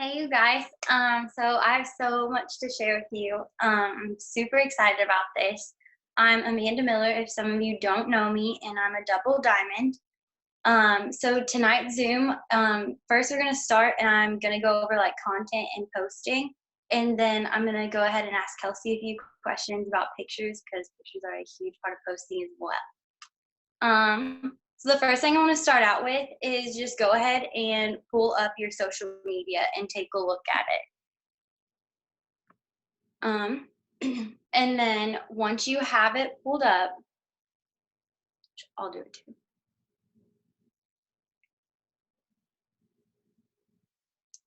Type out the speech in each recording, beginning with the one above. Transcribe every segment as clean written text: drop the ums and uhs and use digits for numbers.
Hey, you guys. So I have so much to share with you. I'm super excited about this. I'm Amanda Miller, if some of you don't know me, and I'm a double diamond. So tonight's Zoom, first we're gonna start, and I'm gonna go over like content and posting, and then I'm gonna go ahead and ask Kelsey a few questions about pictures because pictures are a huge part of posting as well. So the first thing I want to start out with is just go ahead and pull up your social media and take a look at it. And then once you have it pulled up, I'll do it too.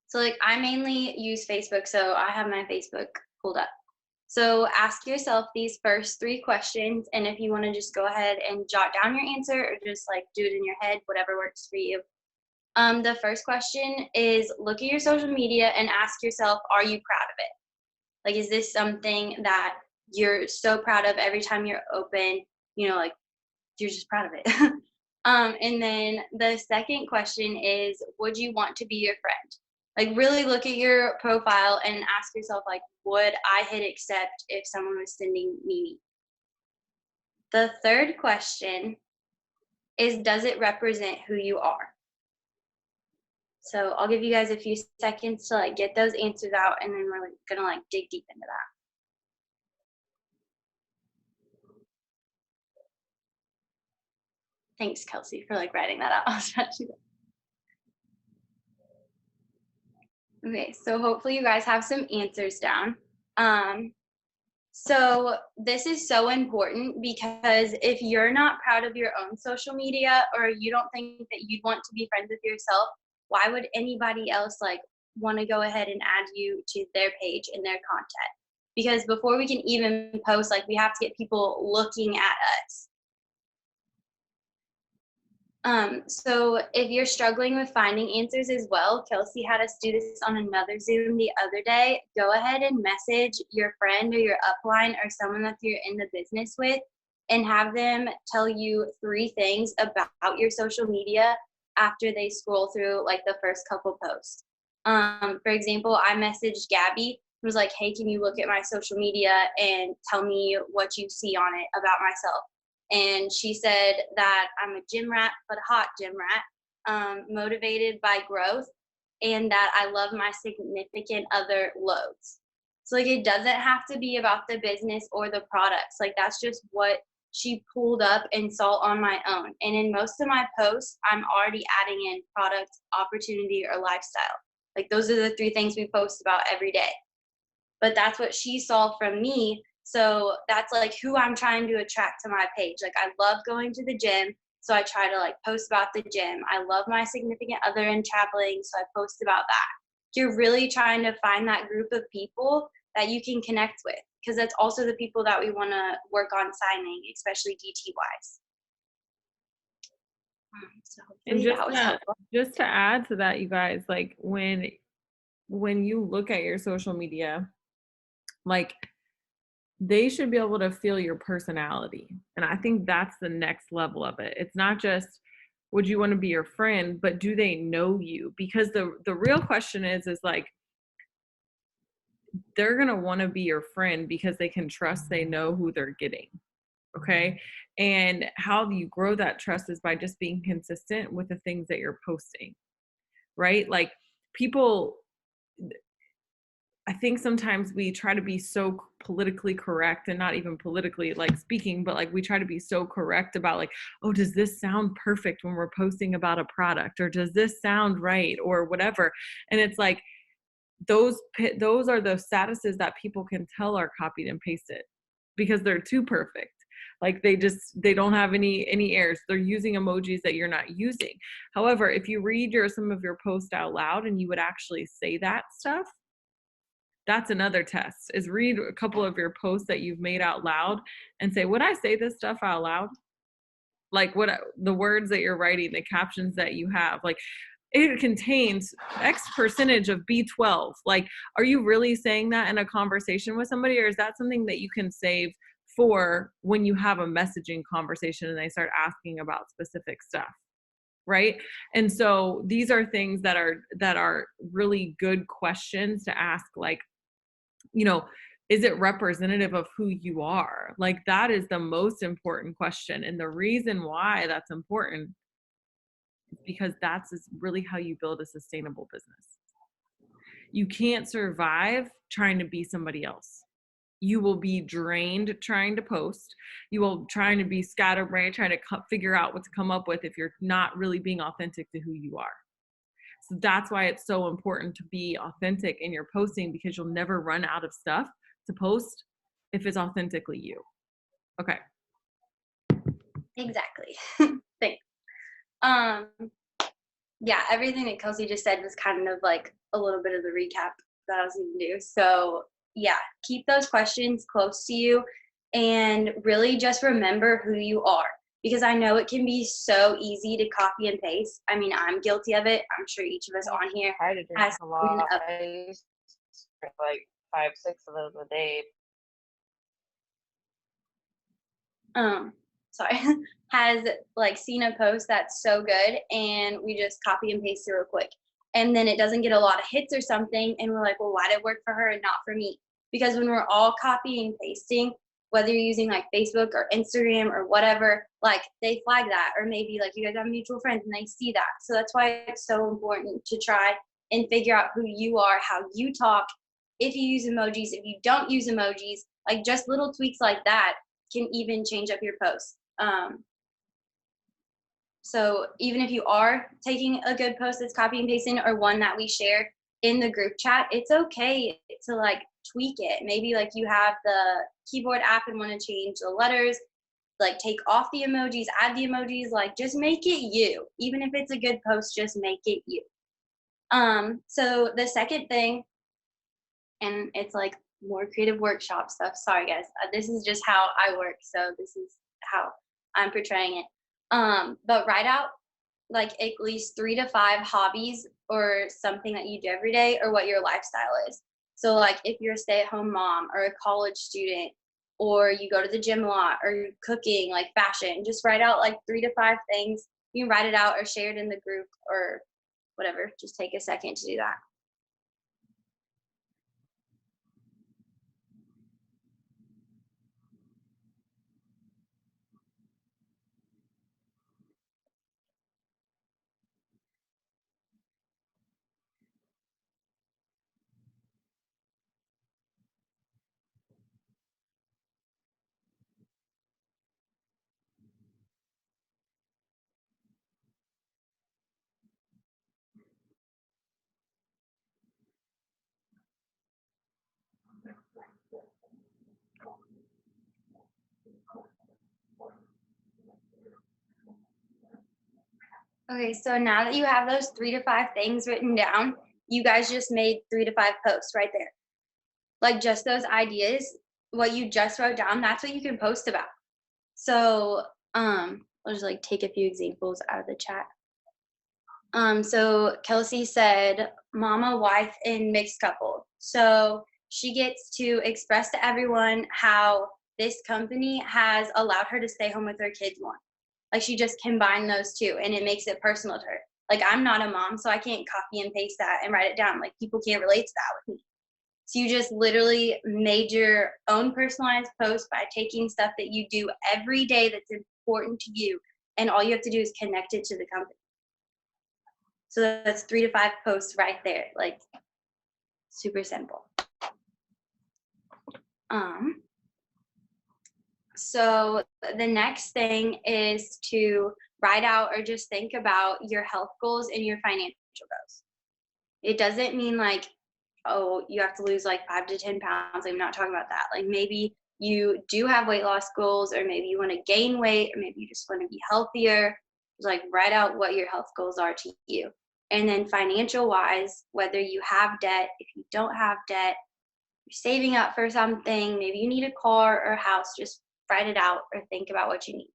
So like I mainly use Facebook, so I have my Facebook pulled up. So ask yourself these first three questions, and if you want to just go ahead and jot down your answer or just like do it in your head, whatever works for you. The first question is look at your social media and ask yourself, are you proud of it? Like, is this something that you're so proud of every time you're open? Like you're just proud of it. And then the second question is, would you want to be your friend? Like, really look at your profile and ask yourself, like, would I hit accept if someone was sending me? The third question is, does it represent who you are? So I'll give you guys a few seconds to like get those answers out, and then we're like, gonna like dig deep into that. Thanks, Kelsey, for like writing that out. I was about to do that. Okay, so hopefully you guys have some answers down. So this is so important because if you're not proud of your own social media or you don't think that you'd want to be friends with yourself, why would anybody else like want to go ahead and add you to their page and their content? Because before we can even post, like we have to get people looking at us. So if you're struggling with finding answers as well, Kelsey had us do this on another Zoom the other day. Go ahead and message your friend or your upline or someone that you're in the business with and have them tell you three things about your social media after they scroll through like the first couple posts. For example, I messaged Gabby and was like, hey, can you look at my social media and tell me what you see on it about myself? And she said that I'm a gym rat, but a hot gym rat, motivated by growth, and that I love my significant other loads. So, like, it doesn't have to be about the business or the products. Like, that's just what she pulled up and saw on my own. And in most of my posts, I'm already adding in product, opportunity, or lifestyle. Like, those are the three things we post about every day. But that's what she saw from me, so that's like who I'm trying to attract to my page. Like I love going to the gym, so I try to like post about the gym. I love my significant other and traveling, so I post about that. You're really trying to find that group of people that you can connect with, because that's also the people that we want to work on signing, especially DT wise. So And hopefully that was helpful. just to add to that, you guys, like when you look at your social media, like they should be able to feel your personality. And I think that's the next level of it. It's not just would you want to be your friend, but do they know you? Because the real question is like they're going to want to be your friend because they can trust they know who they're getting. Okay? And how you grow that trust is by just being consistent with the things that you're posting. Right? Like people, I think sometimes we try to be so politically correct, and not even politically like speaking, but like we try to be so correct about like, oh, does this sound perfect when we're posting about a product, or does this sound right, or whatever. And it's like those are the statuses that people can tell are copied and pasted because they're too perfect. Like they don't have any errors. They're using emojis that you're not using. However, if you read some of your posts out loud and you would actually say that stuff, that's another test, is read a couple of your posts that you've made out loud and say, would I say this stuff out loud? Like what the words that you're writing, the captions that you have, like it contains X percentage of B12. Like, are you really saying that in a conversation with somebody, or is that something that you can save for when you have a messaging conversation and they start asking about specific stuff? right? And so these are things that are really good questions to ask, like, you know, is it representative of who you are? Like, that is the most important question. And the reason why that's important is because is really how you build a sustainable business. You can't survive trying to be somebody else. You will be drained trying to post. You will trying to be scatterbrained, trying to figure out what to come up with if you're not really being authentic to who you are. So that's why it's so important to be authentic in your posting, because you'll never run out of stuff to post if it's authentically you. Okay. Exactly. Thanks. Um, yeah, everything that Kelsey just said was kind of like a little bit of the recap that I was going to do. So, yeah, keep those questions close to you and really just remember who you are, because I know it can be so easy to copy and paste. I mean, I'm guilty of it. I'm sure each of us on here Try to drink has a lot. I used to drink like 5, 6 of those a day. um sorry has like seen a post that's so good and we just copy and paste it real quick, and then it doesn't get a lot of hits or something, and we're like, well, why did it work for her and not for me? Because when we're all copying and pasting, whether you're using like Facebook or Instagram or whatever, like they flag that, or maybe like you guys have mutual friends and they see that. So that's why it's so important to try and figure out who you are, how you talk, if you use emojis, if you don't use emojis, like just little tweaks like that can even change up your post. So even if you are taking a good post that's copy and pasting or one that we share in the group chat, it's okay to like tweak it. Maybe like you have the keyboard app and want to change the letters, like take off the emojis, add the emojis, like just make it you. Even if it's a good post, just make it you. So the second thing, and it's like more creative workshop stuff. Sorry guys, this is just how I work, so this is how I'm portraying it. But write out like at least 3 to 5 hobbies or something that you do every day, or what your lifestyle is. So like if you're a stay-at-home mom or a college student, or you go to the gym a lot, or you're cooking, like fashion, just write out like 3 to 5 things. You can write it out or share it in the group or whatever. Just take a second to do that. Okay, so now that you have those 3 to 5 things written down, you guys just made 3 to 5 posts right there. Like just those ideas, what you just wrote down, that's what you can post about. So, I'll just like take a few examples out of the chat. So Kelsey said, mama, wife, and mixed couple. So she gets to express to everyone how this company has allowed her to stay home with her kids more. Like she just combined those two and it makes it personal to her. Like I'm not a mom, so I can't copy and paste that and write it down. Like people can't relate to that with me. So you just literally made your own personalized post by taking stuff that you do every day that's important to you, and all you have to do is connect it to the company. So that's 3 to 5 posts right there, like super simple. So the next thing is to write out or just think about your health goals and your financial goals. It doesn't mean like, oh, you have to lose like 5 to 10 pounds. I'm not talking about that. Like maybe you do have weight loss goals, or maybe you want to gain weight, or maybe you just want to be healthier. Just like write out what your health goals are to you. And then financial wise, whether you have debt, if you don't have debt, you're saving up for something, maybe you need a car or a house, just write it out or think about what you need.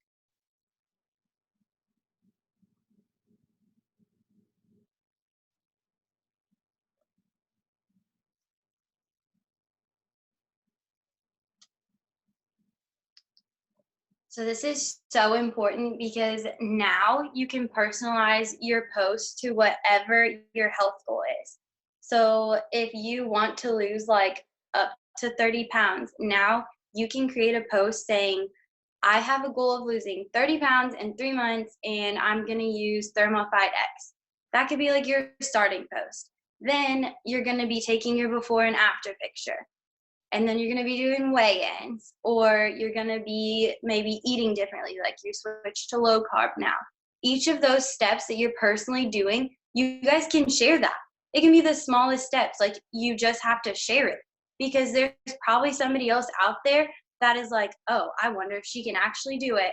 So this is so important because now you can personalize your post to whatever your health goal is. So if you want to lose like up to 30 pounds, now you can create a post saying, I have a goal of losing 30 pounds in 3 months and I'm going to use Thermophyte X. That could be like your starting post. Then you're going to be taking your before and after picture, and then you're going to be doing weigh-ins, or you're going to be maybe eating differently, like you switch to low carb now. Each of those steps that you're personally doing, you guys can share that. It can be the smallest steps, like you just have to share it, because there's probably somebody else out there that is like, oh, I wonder if she can actually do it.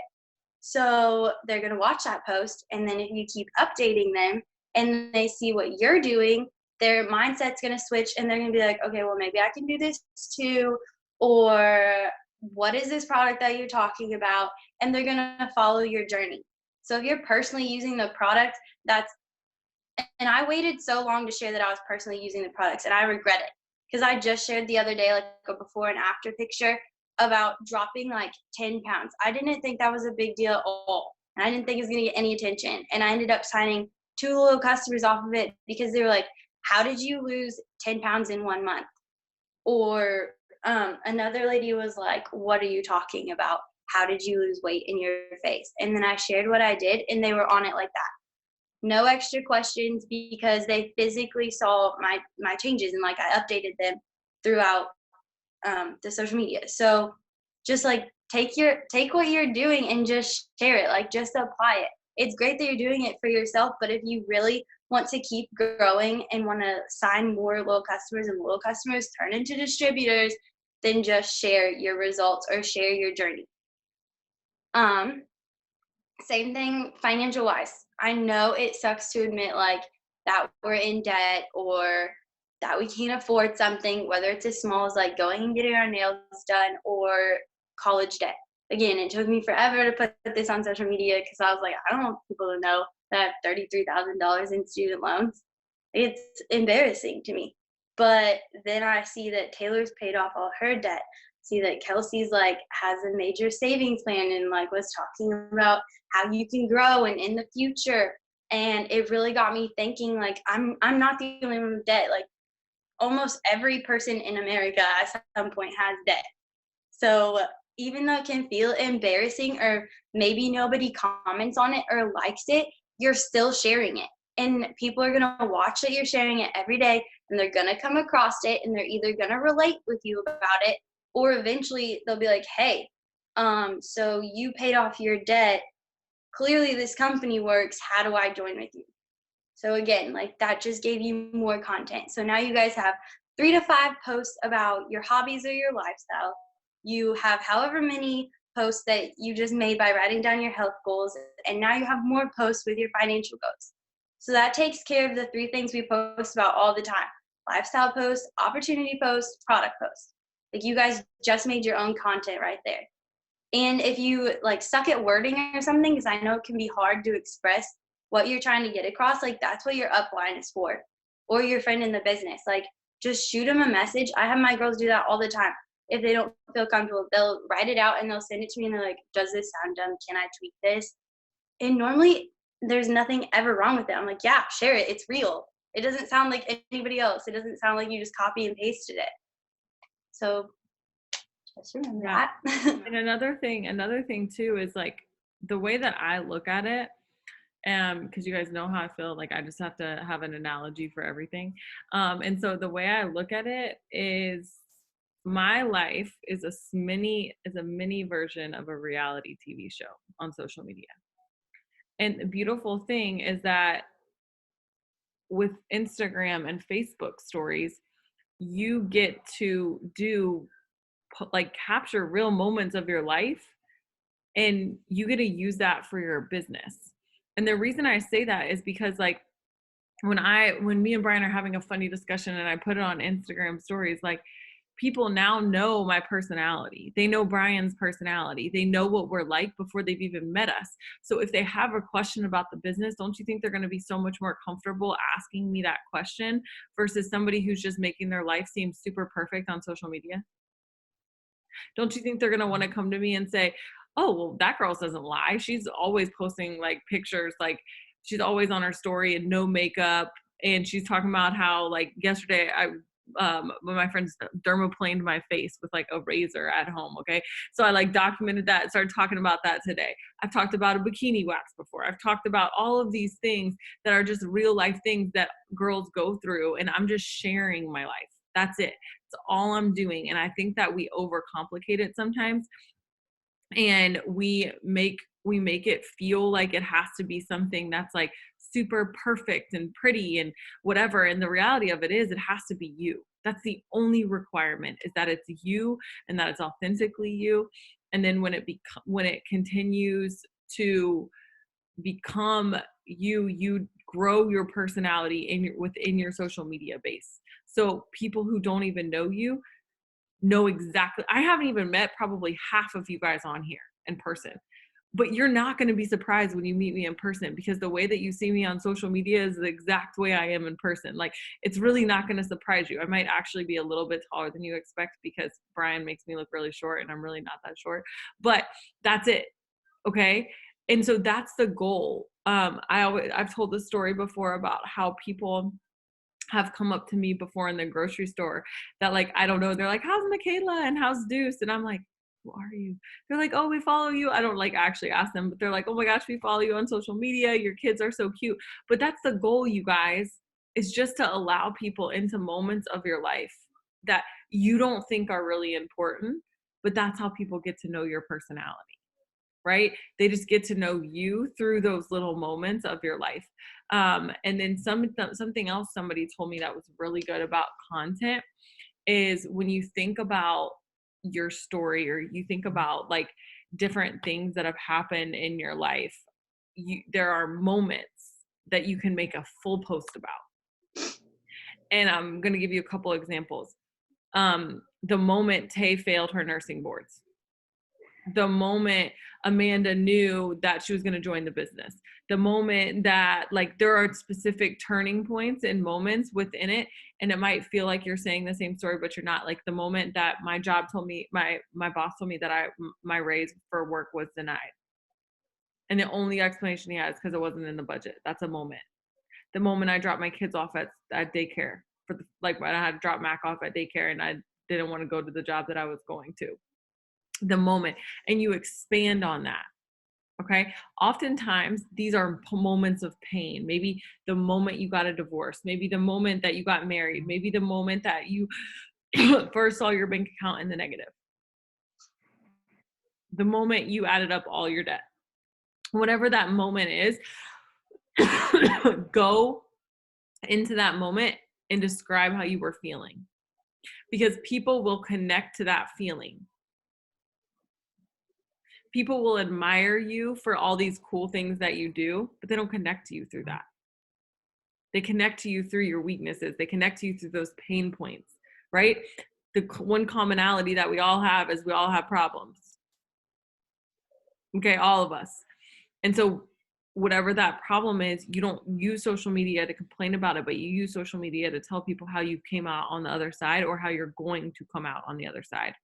So they're going to watch that post, and then if you keep updating them and they see what you're doing, their mindset's going to switch, and they're going to be like, okay, well, maybe I can do this too, or what is this product that you're talking about? And they're going to follow your journey. So if you're personally using the product, that's, and I waited so long to share that I was personally using the products, and I regret it because I just shared the other day like a before and after picture about dropping like 10 pounds. I didn't think that was a big deal at all, and I didn't think it was going to get any attention, and I ended up signing 2 loyal customers off of it because they were like, how did you lose 10 pounds in 1 month? Or another lady was like, what are you talking about? How did you lose weight in your face? And then I shared what I did, and they were on it like that. No extra questions, because they physically saw my changes, and like I updated them throughout the social media. So just like take what you're doing and just share it, like just apply it. It's great that you're doing it for yourself, but if you really want to keep growing and want to sign more loyal customers, and loyal customers turn into distributors, then just share your results or share your journey. Same thing financial wise. I know it sucks to admit like that we're in debt, or that we can't afford something, whether it's as small as like going and getting our nails done, or college debt. Again, it took me forever to put this on social media because I was like, I don't want people to know that I have $33,000 in student loans. It's embarrassing to me. But then I see that Taylor's paid off all her debt. See that Kelsey's like has a major savings plan and like was talking about how you can grow and in the future. And it really got me thinking, like, I'm not the only one with debt. Like almost every person in America at some point has debt. So even though it can feel embarrassing, or maybe nobody comments on it or likes it, you're still sharing it. And people are going to watch that you're sharing it every day, and they're going to come across it, and they're either going to relate with you about it, or eventually they'll be like, hey, so you paid off your debt. Clearly this company works. How do I join with you? So again, like that just gave you more content. So now you guys have 3 to 5 posts about your hobbies or your lifestyle. You have however many posts that you just made by writing down your health goals. And now you have more posts with your financial goals. So that takes care of the 3 things we post about all the time: lifestyle posts, opportunity posts, product posts. Like you guys just made your own content right there. And if you like suck at wording or something, because I know it can be hard to express what you're trying to get across, like that's what your upline is for, or your friend in the business. Like just shoot them a message. I have my girls do that all the time. If they don't feel comfortable, they'll write it out and they'll send it to me, and they're like, does this sound dumb? Can I tweak this? And normally there's nothing ever wrong with it. I'm like, yeah, share it. It's real. It doesn't sound like anybody else. It doesn't sound like you just copy and pasted it. So just remember that. And another thing too is like the way that I look at it, because you guys know how I feel, like I just have to have an analogy for everything. And so the way I look at it is my life is a mini version of a reality TV show on social media. And the beautiful thing is that with Instagram and Facebook stories, you get to like capture real moments of your life, and you get to use that for your business. And the reason I say that is because like when me and Brian are having a funny discussion and I put it on Instagram stories, like people now know my personality. They know Brian's personality. They know what we're like before they've even met us. So if they have a question about the business, don't you think they're going to be so much more comfortable asking me that question versus somebody who's just making their life seem super perfect on social media? Don't you think they're going to want to come to me and say, oh, well, that girl doesn't lie. She's always posting like pictures, like she's always on her story and no makeup. And she's talking about how like yesterday when my friends dermaplaned my face with like a razor at home. Okay. So I like documented that and started talking about that today. I've talked about a bikini wax before. I've talked about all of these things that are just real life things that girls go through. And I'm just sharing my life. That's it. It's all I'm doing. And I think that we overcomplicate it sometimes, and we make it feel like it has to be something that's like super perfect and pretty and whatever. And the reality of it is, it has to be you. That's the only requirement, is that it's you and that it's authentically you. And then when it continues to become you, you grow your personality within your social media base. So people who don't even know you know exactly. I haven't even met probably half of you guys on here in person, but you're not going to be surprised when you meet me in person, because the way that you see me on social media is the exact way I am in person. Like, it's really not going to surprise you. I might actually be a little bit taller than you expect, because Brian makes me look really short and I'm really not that short, but that's it. Okay. And so that's the goal. I've told this story before about how people have come up to me before in the grocery store that, like, I don't know, they're like, how's Michaela and how's Deuce? And I'm like, who are you? They're like, oh, we follow you. I don't like actually ask them, but they're like, oh my gosh, we follow you on social media. Your kids are so cute. But that's the goal, you guys, is just to allow people into moments of your life that you don't think are really important, but that's how people get to know your personality. Right? They just get to know you through those little moments of your life. And then something else somebody told me that was really good about content is, when you think about your story, or you think about like different things that have happened in your life, there are moments that you can make a full post about. And I'm going to give you a couple examples. The moment Tay failed her nursing boards, the moment Amanda knew that she was going to join the business, the moment that, like, there are specific turning points and moments within it. And it might feel like you're saying the same story, but you're not. Like the moment that my job told me, my boss told me that my raise for work was denied. And the only explanation he has, because it wasn't in the budget. That's a moment. The moment I dropped my kids off at daycare like when I had to drop Mac off at daycare and I didn't want to go to the job that I was going to. The moment, and you expand on that. Okay. Oftentimes these are moments of pain. Maybe the moment you got a divorce, maybe the moment that you got married, maybe the moment that you first saw your bank account in the negative, the moment you added up all your debt, whatever that moment is. Go into that moment and describe how you were feeling, because people will connect to that feeling. People will admire you for all these cool things that you do, but they don't connect to you through that. They connect to you through your weaknesses. They connect to you through those pain points, right? The one commonality that we all have is we all have problems. Okay, all of us. And so whatever that problem is, you don't use social media to complain about it, but you use social media to tell people how you came out on the other side, or how you're going to come out on the other side.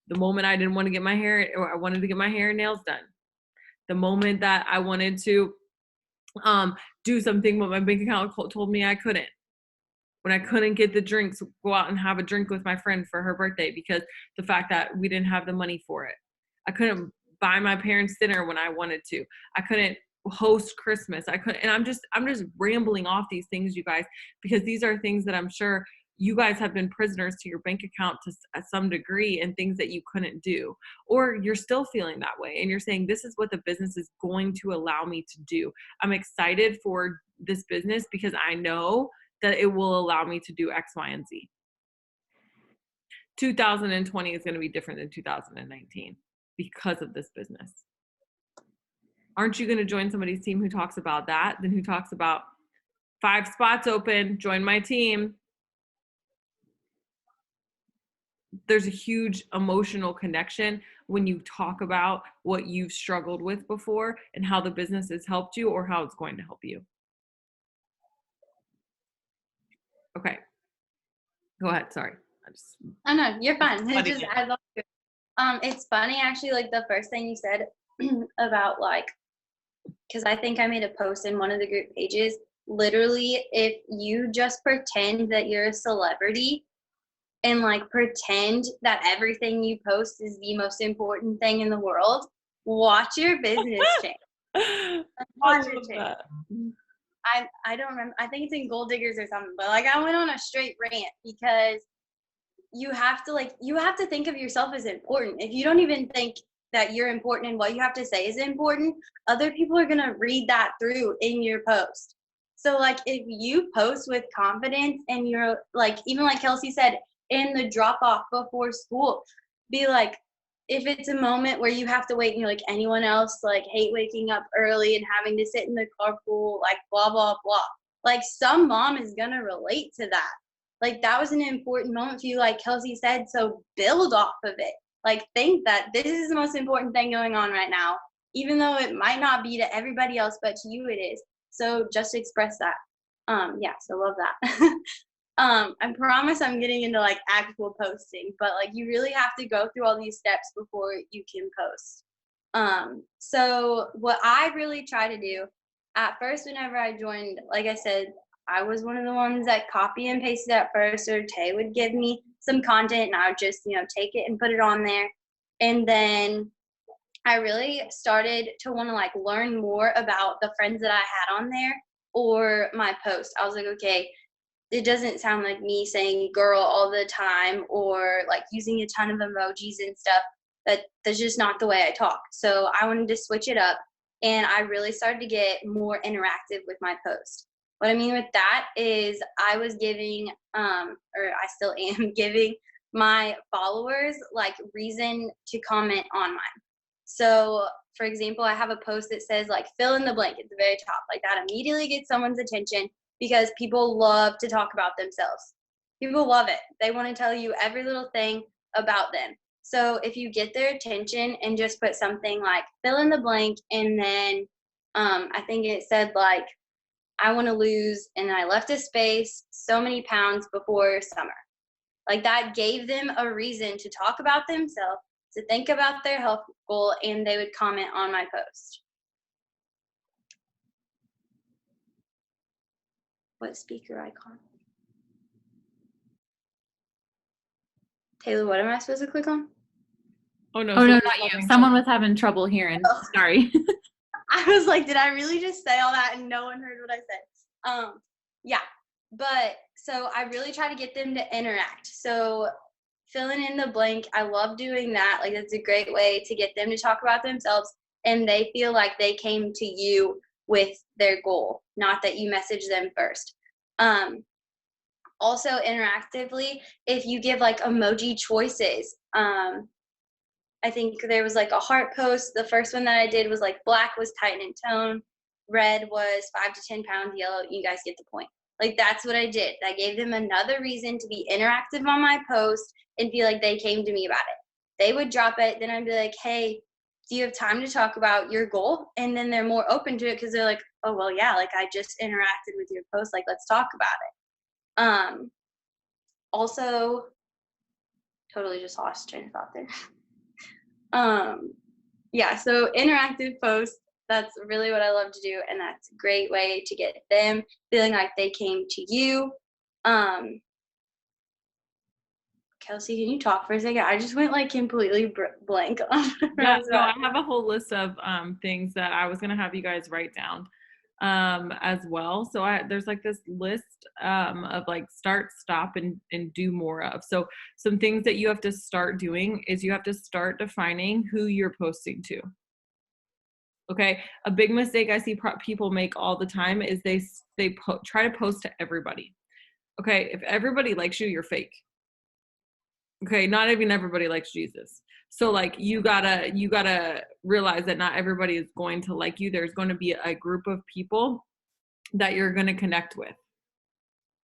The moment I didn't want to get my hair, or I wanted to get my hair and nails done. The moment that I wanted to do something, but my bank account told me I couldn't. When I couldn't get the drinks, go out and have a drink with my friend for her birthday, because the fact that we didn't have the money for it. I couldn't buy my parents dinner when I wanted to. I couldn't host Christmas. I couldn't, and I'm just rambling off these things, you guys, because these are things that I'm sure you guys have been prisoners to your bank account to some degree, and things that you couldn't do, or you're still feeling that way. And you're saying, this is what the business is going to allow me to do. I'm excited for this business because I know that it will allow me to do X, Y, and Z. 2020 is going to be different than 2019 because of this business. Aren't you going to join somebody's team who talks about that, then who talks about 5 spots open, join my team? There's a huge emotional connection when you talk about what you've struggled with before and how the business has helped you, or how it's going to help you. Okay. Go ahead. Sorry. Oh no, you're fine. It's just, I love it. It's funny actually, like the first thing you said about like, because I think I made a post in one of the group pages. Literally, if you just pretend that you're a celebrity and like pretend that everything you post is the most important thing in the world, watch your business change. I Watch it love change. that. I don't remember. I think it's in Gold Diggers or something. But like I went on a straight rant because you have to think of yourself as important. If you don't even think that you're important and what you have to say is important, other people are gonna read that through in your post. So like if you post with confidence and you're like, even like Kelsey said, in the drop off before school, be like, if it's a moment where you have to wait and you're like, anyone else like hate waking up early and having to sit in the carpool, like blah blah blah. Like some mom is gonna relate to that. Like that was an important moment for you, like Kelsey said, so build off of it. Like think that this is the most important thing going on right now, even though it might not be to everybody else, but to you it is. So just express that. Yeah, so love that. I promise I'm getting into like actual posting, but like you really have to go through all these steps before you can post. So what I really try to do at first, whenever I joined, like I said, I was one of the ones that copy and pasted at first, or Tay would give me some content and I would just, take it and put it on there. And then I really started to want to like learn more about the friends that I had on there or my post. I was like, okay, it doesn't sound like me saying girl all the time or like using a ton of emojis and stuff. That's just not the way I talk. So I wanted to switch it up and I really started to get more interactive with my post. What I mean with that is I was giving, or I still am giving my followers like reason to comment on mine. So for example, I have a post that says like fill in the blank at the very top. Like that immediately gets someone's attention because people love to talk about themselves. People love it. They want to tell you every little thing about them. So if you get their attention and just put something like fill in the blank and then I think it said like I want to lose and I left a space so many pounds before summer. Like that gave them a reason to talk about themselves, to think about their health goal, and they would comment on my post. What speaker icon? Taylor, what am I supposed to click on? Oh no, Oh, no, someone's not you. having Someone trouble. was having trouble hearing. Oh. Sorry. I was like, did I really just say all that and no one heard what I said? Yeah, but so I really try to get them to interact. So filling in the blank, I love doing that. Like it's a great way to get them to talk about themselves and they feel like they came to you with their goal, not that you message them first. Also interactively, if you give like emoji choices, I think there was like a heart post. The first one that I did was like black was tight in tone, red was 5 to 10 pounds, yellow. You guys get the point. Like that's what I did. I gave them another reason to be interactive on my post and feel like they came to me about it. They would drop it, then I'd be like, hey, do you have time to talk about your goal? And then they're more open to it because they're like, oh well, yeah, like I just interacted with your post, like let's talk about it. Also, totally just lost train of thought there. Yeah, so interactive posts, that's really what I love to do, and that's a great way to get them feeling like they came to you. Kelsey, can you talk for a second? I just went like completely blank on Yeah, no, I have a whole list of things that I was gonna have you guys write down as well. So there's like this list of like start, stop, and do more of. So some things that you have to start doing is you have to start defining who you're posting to. Okay, a big mistake I see people make all the time is they try to post to everybody. Okay, if everybody likes you, you're fake. Okay, not even everybody likes Jesus. So like you gotta realize that not everybody is going to like you. There's going to be a group of people that you're going to connect with.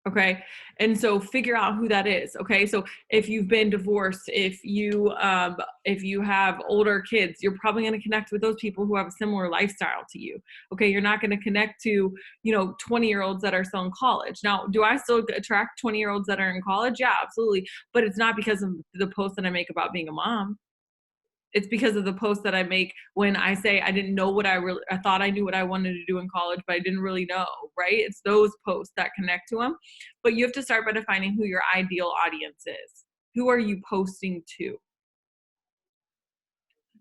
Okay, and so figure out who that is. Okay, so if you've been divorced, if you have older kids, you're probably going to connect with those people who have a similar lifestyle to you. Okay, you're not going to connect to 20-year-olds that are still in college. Now, do I still attract 20-year-olds that are in college? Yeah, absolutely, but it's not because of the posts that I make about being a mom. It's because of the posts that I make when I say I didn't know I thought I knew what I wanted to do in college, but I didn't really know, right? It's those posts that connect to them. But you have to start by defining who your ideal audience is. Who are you posting to?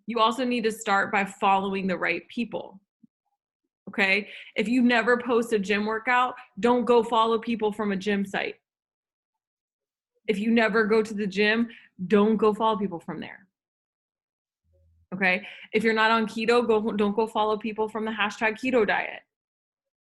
You also need to start by following the right people. Okay? If you never post a gym workout, don't go follow people from a gym site. If you never go to the gym, don't go follow people from there. Okay. If you're not on keto, don't go follow people from the #keto diet.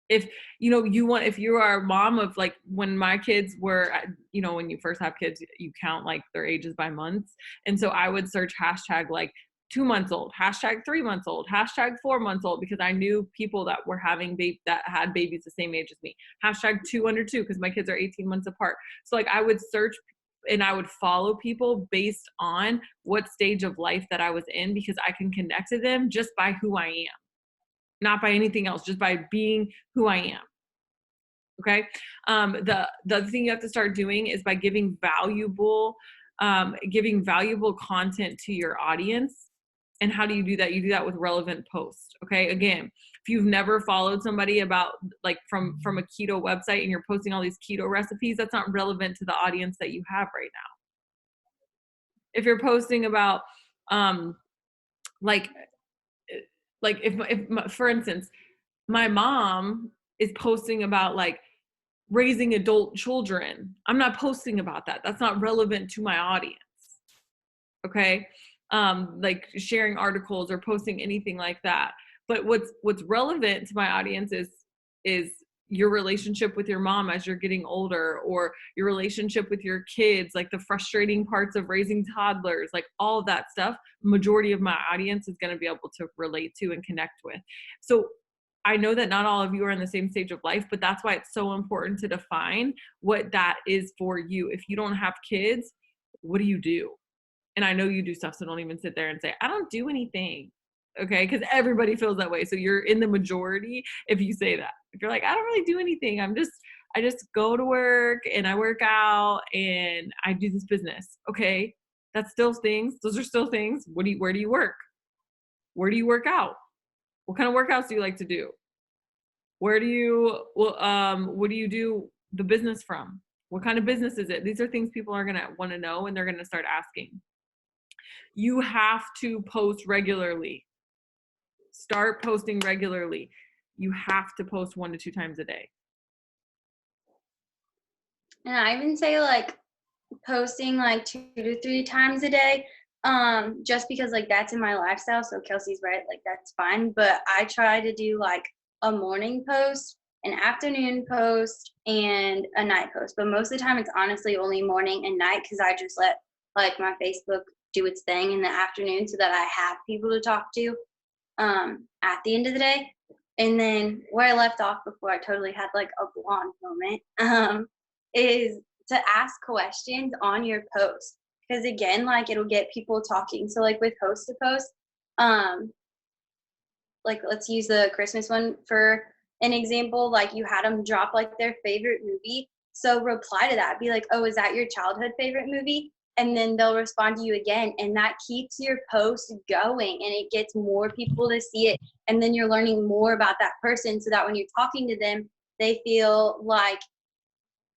If if you are a mom of, like, when my kids were, when you first have kids, you count like their ages by months. And so I would search hashtag like 2 months old, hashtag 3 months old, hashtag 4 months old, because I knew people that were that had babies the same age as me, hashtag 2 under 2, because my kids are 18 months apart. So like I would search and I would follow people based on what stage of life that I was in, because I can connect to them just by who I am, not by anything else, just by being who I am. Okay. The other thing you have to start doing is by giving valuable content to your audience. And how do you do that? You do that with relevant posts. Okay. Again, if you've never followed somebody about like from a keto website and you're posting all these keto recipes, that's not relevant to the audience that you have right now. If you're posting about, if for instance, my mom is posting about like raising adult children, I'm not posting about that. That's not relevant to my audience. Okay. Like sharing articles or posting anything like that. But what's relevant to my audience is your relationship with your mom as you're getting older, or your relationship with your kids, like the frustrating parts of raising toddlers, like all of that stuff. Majority of my audience is going to be able to relate to and connect with. So I know that not all of you are in the same stage of life, but that's why it's so important to define what that is for you. If you don't have kids, what do you do? And I know you do stuff, so don't even sit there and say, I don't do anything. Okay, because everybody feels that way. So you're in the majority if you say that. If you're like, I don't really do anything. I just go to work and I work out and I do this business. Okay, that's still things. Those are still things. Where do you work? Where do you work out? What kind of workouts do you like to do? What do you do the business from? What kind of business is it? These are things people are gonna want to know, and they're gonna start asking. You have to post regularly. Start posting regularly. You have to post 1 to 2 times a day. And I even say like posting like 2 to 3 times a day, just because like that's in my lifestyle. So Kelsey's right, like that's fine. But I try to do like a morning post, an afternoon post, and a night post. But most of the time it's honestly only morning and night, because I just let like my Facebook do its thing in the afternoon so that I have people to talk to at the end of the day. And then where I left off before I totally had like a blonde moment, is to ask questions on your post. Because again, like it'll get people talking. So like with host to post, like let's use the Christmas one for an example. Like you had them drop like their favorite movie. So reply to that. Be like, oh, is that your childhood favorite movie? And then they'll respond to you again. And that keeps your post going and it gets more people to see it. And then you're learning more about that person so that when you're talking to them, they feel like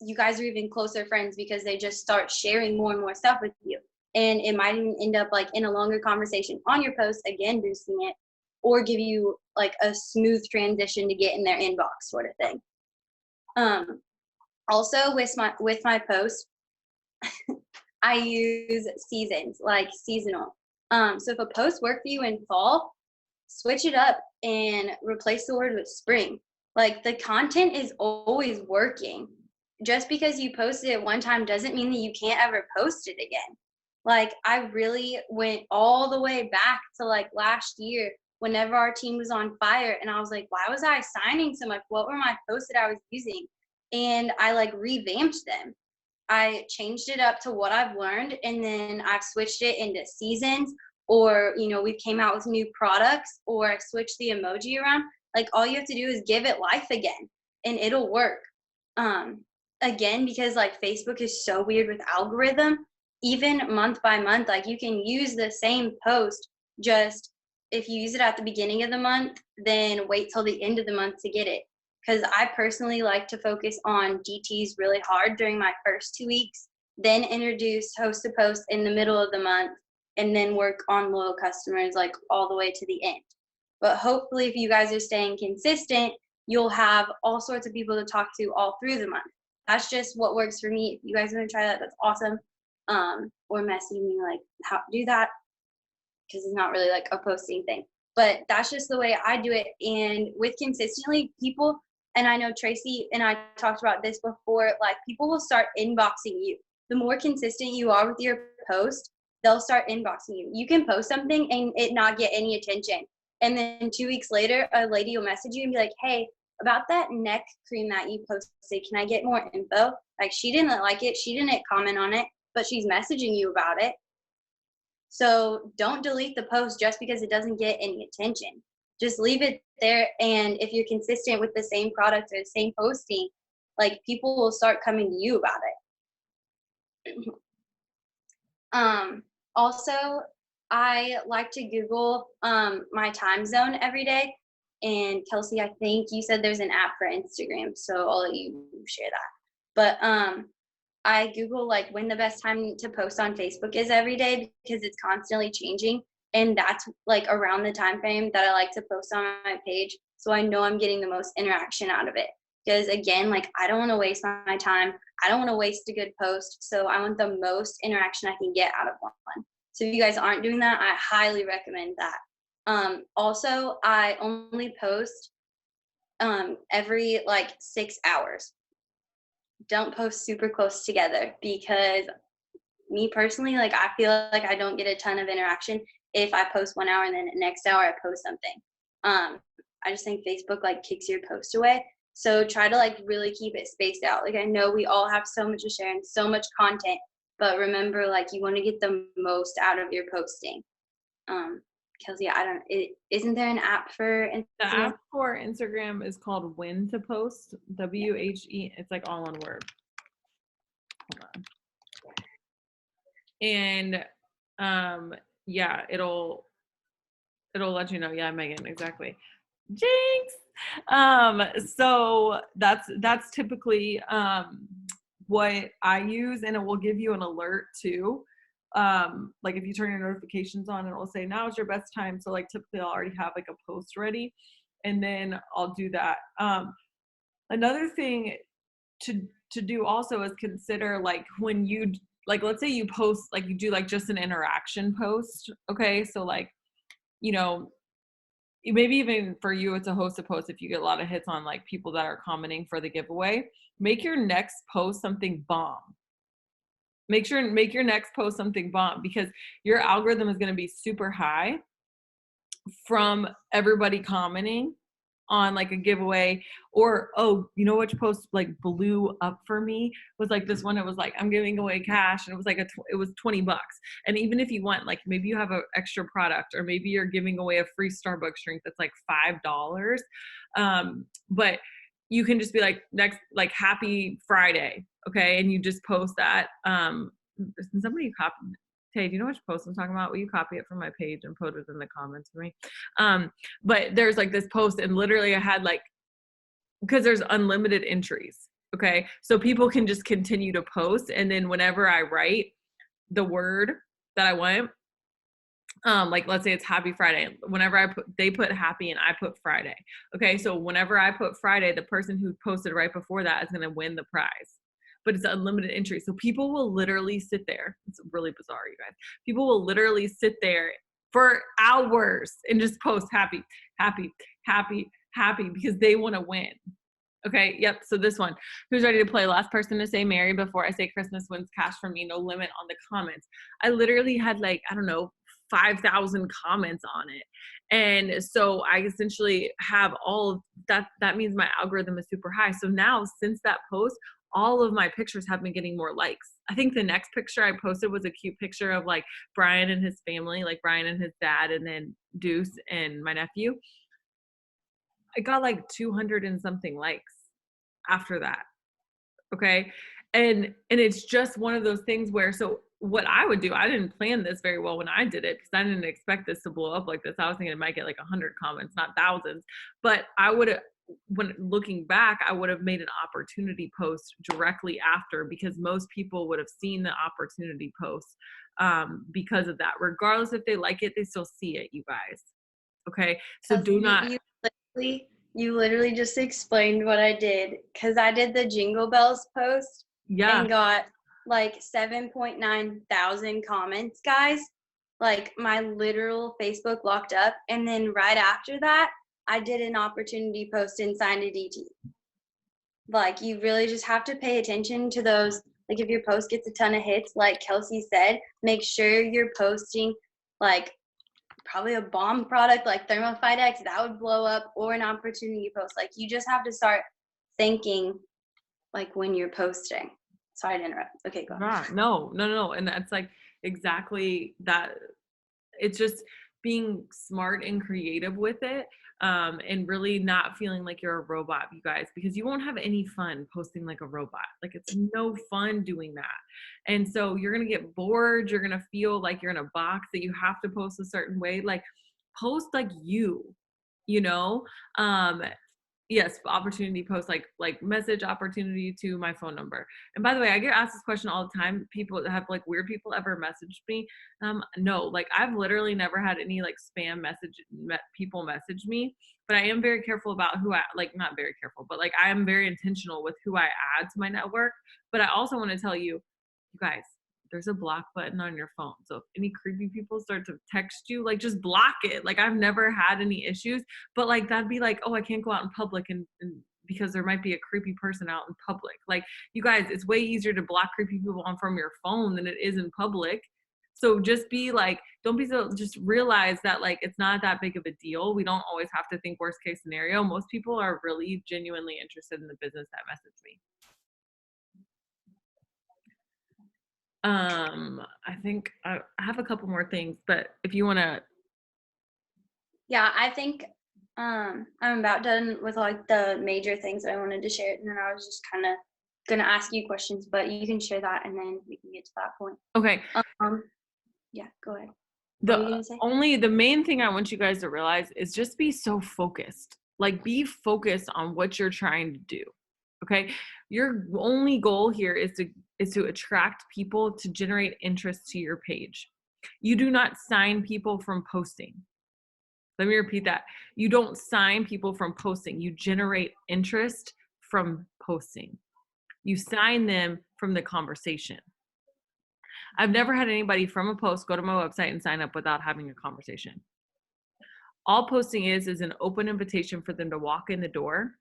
you guys are even closer friends because they just start sharing more and more stuff with you. And it might even end up like in a longer conversation on your post, again, boosting it, or give you like a smooth transition to get in their inbox sort of thing. Also with my posts, I use seasons, like seasonal. So if a post worked for you in fall, switch it up and replace the word with spring. Like the content is always working. Just because you posted it one time doesn't mean that you can't ever post it again. Like I really went all the way back to like last year whenever our team was on fire, and I was like, why was I signing so much? What were my posts that I was using? And I like revamped them. I changed it up to what I've learned, and then I've switched it into seasons, or we came out with new products, or I switched the emoji around. Like all you have to do is give it life again and it'll work. Again, because like Facebook is so weird with algorithm, even month by month, like you can use the same post just if you use it at the beginning of the month, then wait till the end of the month to get it. Because I personally like to focus on GTs really hard during my first 2 weeks, then introduce host to post in the middle of the month, and then work on loyal customers like all the way to the end. But hopefully, if you guys are staying consistent, you'll have all sorts of people to talk to all through the month. That's just what works for me. If you guys want to try that, that's awesome. Or message me like how to do that, because it's not really like a posting thing. But that's just the way I do it. And with consistently, people, and I know Tracy and I talked about this before, like people will start inboxing you. The more consistent you are with your post, they'll start inboxing you. You can post something and it not get any attention. And then 2 weeks later, a lady will message you and be like, hey, about that neck cream that you posted, can I get more info? Like she didn't like it, she didn't comment on it, but she's messaging you about it. So don't delete the post just because it doesn't get any attention. Just leave it there. And if you're consistent with the same product or the same posting, like people will start coming to you about it. Also, I like to Google my time zone every day. And Kelsey, I think you said there's an app for Instagram, so I'll let you share that. But I Google like when the best time to post on Facebook is every day because it's constantly changing. And that's like around the time frame that I like to post on my page. So I know I'm getting the most interaction out of it. Because again, like I don't want to waste my time. I don't want to waste a good post. So I want the most interaction I can get out of one. So if you guys aren't doing that, I highly recommend that. Also, I only post every like 6 hours. Don't post super close together because me personally, like I feel like I don't get a ton of interaction if I post 1 hour and then the next hour I post something. I just think Facebook like kicks your post away. So try to like really keep it spaced out. Like I know we all have so much to share and so much content, but remember like you want to get the most out of your posting. Kelsey, isn't there an app for Instagram? The app for Instagram is called When to Post, WHE. It's like all one word. Hold on. And yeah, it'll let you know. Yeah, Megan, exactly. Jinx. So that's typically what I use, and it will give you an alert too. Like if you turn your notifications on, it will say now is your best time. So like typically I'll already have like a post ready, and then I'll do that. Another thing to do also is consider like when you like, let's say you post, like you do like just an interaction post. Okay. So like, you know, maybe even for you, it's a host to post. If you get a lot of hits on like people that are commenting for the giveaway, make your next post something bomb. Make your next post something bomb because your algorithm is going to be super high from everybody commenting on like a giveaway. Or oh, you know which post like blew up for me was like this one. It was like I'm giving away cash, and it was like it was $20. And even if you want, like maybe you have an extra product, or maybe you're giving away a free Starbucks drink that's like $5, but you can just be like next, like happy Friday, okay, and you just post that. Somebody copy. Tay, do you know which post I'm talking about? Will you copy it from my page and put it in the comments for me? But there's like this post, and literally I had like, because there's unlimited entries, okay? So people can just continue to post, and then whenever I write the word that I want, like let's say it's happy Friday, whenever they put happy and I put Friday. Okay, so whenever I put Friday, the person who posted right before that is going to win the prize. But it's unlimited entry. So people will literally sit there. It's really bizarre, you guys. People will literally sit there for hours and just post happy, happy, happy, happy because they want to win. Okay, yep. So this one, who's ready to play? Last person to say Mary before I say Christmas wins cash from me. No limit on the comments. I literally had like, I don't know, 5,000 comments on it. And so I essentially have all of that. That means my algorithm is super high. So now since that post, all of my pictures have been getting more likes. I think the next picture I posted was a cute picture of like Brian and his family, like Brian and his dad, and then Deuce and my nephew. I got like 200 and something likes after that. Okay. And it's just one of those things where, so what I would do, I didn't plan this very well when I did it because I didn't expect this to blow up like this. I was thinking it might get like 100 comments, not thousands. But I would have, when looking back, I would have made an opportunity post directly after, because most people would have seen the opportunity post because of that. Regardless if they like it, they still see it, you guys. Okay, so do not. You literally just explained what I did, because I did the Jingle Bells post and got like 7.9 thousand comments, guys. Like my literal Facebook locked up, and then right after that, I did an opportunity post and signed a DT. Like, you really just have to pay attention to those. Like, if your post gets a ton of hits, like Kelsey said, make sure you're posting like probably a bomb product like Thermophyte X that would blow up, or an opportunity post. Like, you just have to start thinking like when you're posting. Sorry to interrupt. Okay, go on. No. And that's like exactly that. It's just being smart and creative with it, and really not feeling like you're a robot, you guys, because you won't have any fun posting like a robot. Like, it's no fun doing that. And so you're going to get bored. You're going to feel like you're in a box that you have to post a certain way. Like, post like you know, yes, opportunity post, like message opportunity to my phone number. And by the way, I get asked this question all the time. People that have like weird people ever messaged me. No, like I've literally never had any like spam people message me, but I am very careful about who not very careful, but like I am very intentional with who I add to my network. But I also want to tell you guys, there's a block button on your phone. So if any creepy people start to text you, like just block it. Like, I've never had any issues, but like that'd be like, oh, I can't go out in public and because there might be a creepy person out in public. Like, you guys, it's way easier to block creepy people on from your phone than it is in public. So just be like, just realize that like it's not that big of a deal. We don't always have to think worst case scenario. Most people are really genuinely interested in the business that message me. I think I have a couple more things, but if you want to. Yeah, I think I'm about done with like the major things that I wanted to share, and then I was just kind of gonna ask you questions, but you can share that and then we can get to that point. Okay. Yeah, go ahead. The main thing I want you guys to realize is just be so focused. Like, be focused on what you're trying to do. Okay. Your only goal here is to attract people to generate interest to your page. You do not sign people from posting. Let me repeat that. You don't sign people from posting. You generate interest from posting. You sign them from the conversation. I've never had anybody from a post go to my website and sign up without having a conversation. All posting is an open invitation for them to walk in the door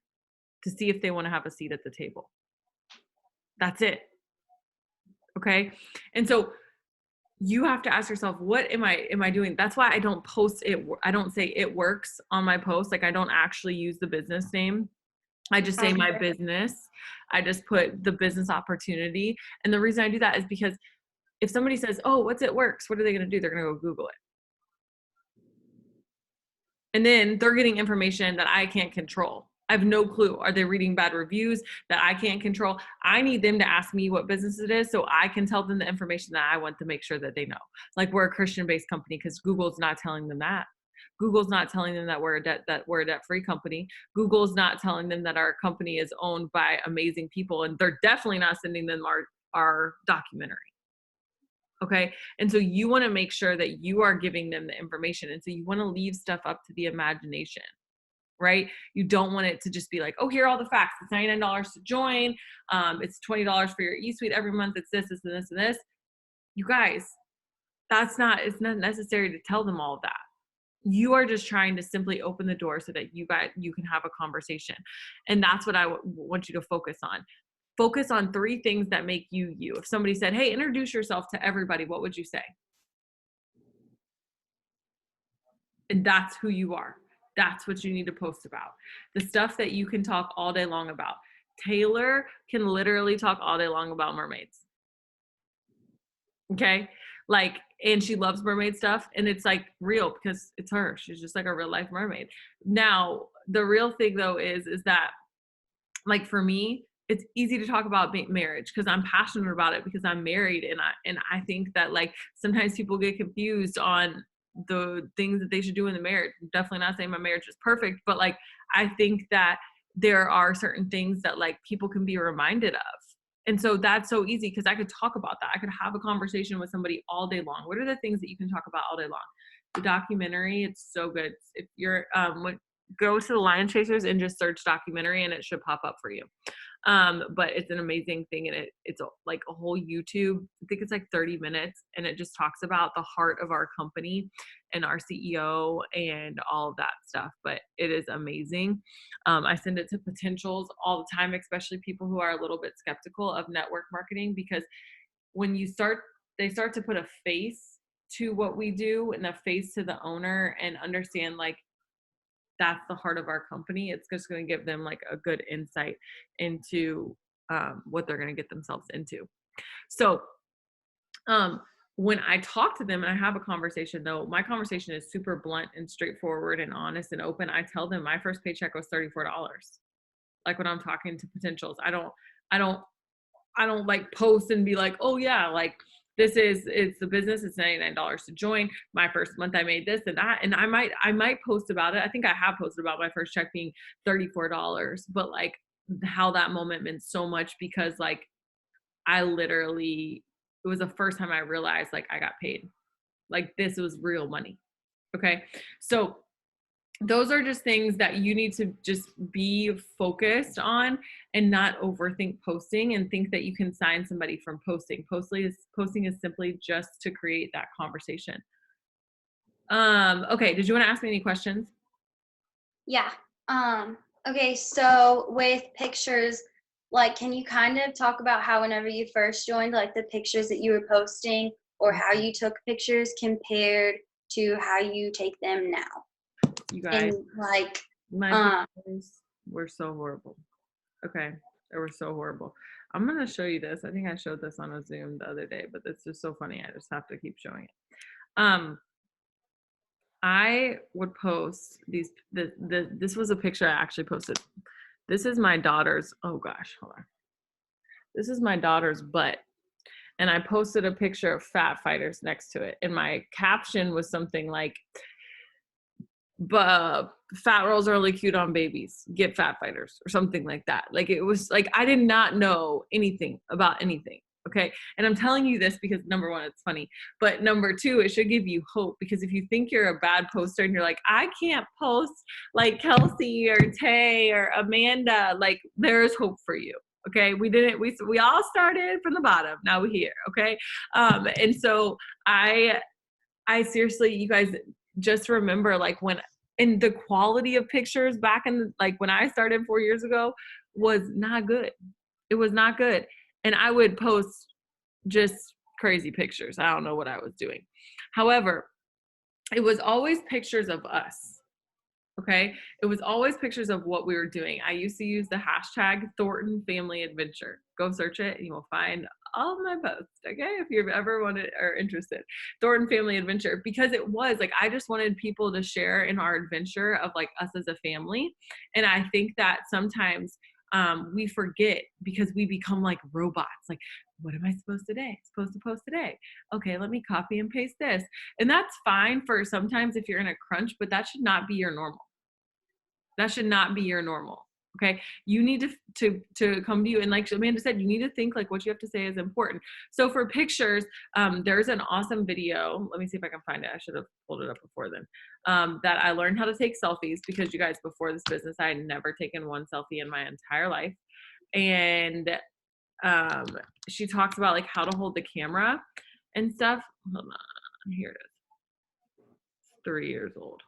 to see if they want to have a seat at the table. That's it. Okay. And so you have to ask yourself, what am I doing? That's why I don't post it. I don't say it works on my post. Like, I don't actually use the business name. I just say my business. I just put the business opportunity. And the reason I do that is because if somebody says, oh, what's it works? What are they going to do? They're going to go Google it. And then they're getting information that I can't control. I have no clue. Are they reading bad reviews that I can't control? I need them to ask me what business it is so I can tell them the information that I want to make sure that they know. Like, we're a Christian-based company, because Google's not telling them that. Google's not telling them that we're a debt-free company. Google's not telling them that our company is owned by amazing people, and they're definitely not sending them our documentary. Okay. And so you want to make sure that you are giving them the information. And so you want to leave stuff up to the imagination, right? You don't want it to just be like, oh, here are all the facts. It's $99 to join. It's $20 for your e-suite every month. It's this, and this, and this. You guys, it's not necessary to tell them all of that. You are just trying to simply open the door so that you can have a conversation. And that's what I want you to focus on. Focus on 3 things that make you you. If somebody said, hey, introduce yourself to everybody, what would you say? And that's who you are. That's what you need to post about. The stuff that you can talk all day long about. Taylor can literally talk all day long about mermaids. Okay? Like, and she loves mermaid stuff, and it's like real because it's her. She's just like a real life mermaid. Now, the real thing though is that, like, for me, it's easy to talk about marriage because I'm passionate about it because I'm married. And I think that like sometimes people get confused on the things that they should do in the marriage. I'm definitely not saying my marriage is perfect, but like, I think that there are certain things that like people can be reminded of. And so that's so easy because I could talk about that. I could have a conversation with somebody all day long. What are the things that you can talk about all day long? The documentary, it's so good. If you're go to the Lion Chasers and just search documentary and it should pop up for you. But it's an amazing thing, and it's like a whole YouTube. I think it's like 30 minutes, and it just talks about the heart of our company and our CEO and all of that stuff. But it is amazing. I send it to potentials all the time, especially people who are a little bit skeptical of network marketing, because when they start to put a face to what we do and a face to the owner and understand like that's the heart of our company. It's just going to give them like a good insight into what they're going to get themselves into. So when I talk to them and I have a conversation, though, my conversation is super blunt and straightforward and honest and open. I tell them my first paycheck was $34. Like when I'm talking to potentials, I don't like post and be like, oh yeah, like it's the business, it's $99 to join. My first month I made this and that. And I might post about it. I think I have posted about my first check being $34, but like how that moment meant so much because like it was the first time I realized like I got paid. Like this was real money. Okay. So those are just things that you need to just be focused on and not overthink posting and think that you can sign somebody from posting. Posting is simply just to create that conversation. Okay. Did you want to ask me any questions? Yeah. Okay, so with pictures, like, can you kind of talk about how whenever you first joined, like the pictures that you were posting or how you took pictures compared to how you take them now? You guys, And like, my pictures were so horrible. Okay. They were so horrible. I'm going to show you this. I think I showed this on a Zoom the other day, but it's just so funny. I just have to keep showing it. I would post this was a picture I actually posted. This is my daughter's, oh gosh, hold on. This is my daughter's butt. And I posted a picture of fat fighters next to it. And my caption was something like, fat rolls are only cute on babies, get fat fighters, or something like that. Like it was like, I did not know anything about anything. Okay. And I'm telling you this because number one, it's funny, but number two, it should give you hope, because if you think you're a bad poster and you're like, I can't post like Kelsey or Tay or Amanda, like there's hope for you. Okay. We all started from the bottom. Now we're here. Okay. And so I seriously, you guys just remember like and the quality of pictures back in like when I started 4 years ago was not good. It was not good. And I would post just crazy pictures. I don't know what I was doing. However, it was always pictures of us. Okay. It was always pictures of what we were doing. I used to use the hashtag Thornton Family Adventure. Go search it and you will find all of my posts. Okay. If you've ever wanted or interested, Thornton Family Adventure, because it was like, I just wanted people to share in our adventure of like us as a family. And I think that sometimes we forget because we become like robots. Like, what am I supposed to post today? Okay, let me copy and paste this. And that's fine for sometimes if you're in a crunch, but that should not be your normal. That should not be your normal. Okay. You need to come to you. And like Amanda said, you need to think like what you have to say is important. So for pictures, there's an awesome video. Let me see if I can find it. I should have pulled it up before then. That I learned how to take selfies because you guys, before this business, I had never taken one selfie in my entire life. And she talks about like how to hold the camera and stuff. Hold on. Here it is. It's 3 years old.